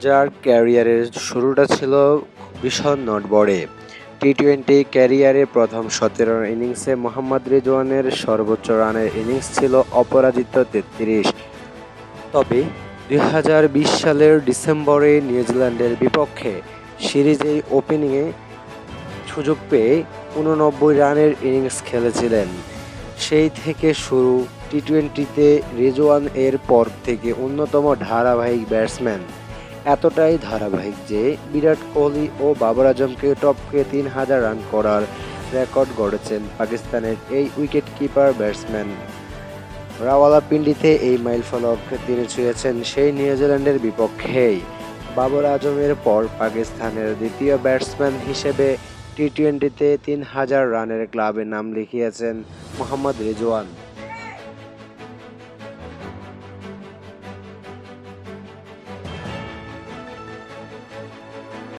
যার ক্যারিয়ারের শুরুটা ছিল ভীষণ নড়বড়ে। টি-টোয়েন্টি ক্যারিয়ারে প্রথম ১৭ ইনিংসে মোহাম্মদ রিজওয়ানের সর্বোচ্চ রানের ইনিংস ছিল অপরাজিত ৩৩। তবে ২০২০ সালের ডিসেম্বরে নিউজিল্যান্ডের বিপক্ষে সিরিজেই ওপেনিংয়ে সুযোগ পেয়ে ৮৯ রানের ইনিংস খেলেছিলেন। সেই থেকে শুরু টি-টোয়েন্টিতে রিজওয়ান এর পর থেকে অন্যতম ধারাবাহিক ব্যাটসম্যান। এতটাই ধারাবাহিক যে বিরাট কোহলি ও বাবর আজমকে টপকে ৩,০০০ রান করার রেকর্ড গড়েছেন পাকিস্তানের এই উইকেট কিপার ব্যাটসম্যান। রাওয়ালপিন্ডিতে এই মাইলফলক তিনি ছুঁয়েছেন সেই নিউজিল্যান্ডের বিপক্ষেই। বাবর আজমের পর পাকিস্তানের দ্বিতীয় ব্যাটসম্যান হিসেবে টি-টোয়েন্টিতে ৩,০০০ রানের ক্লাবে নাম লিখিয়েছেন মোহাম্মদ রিজওয়ান।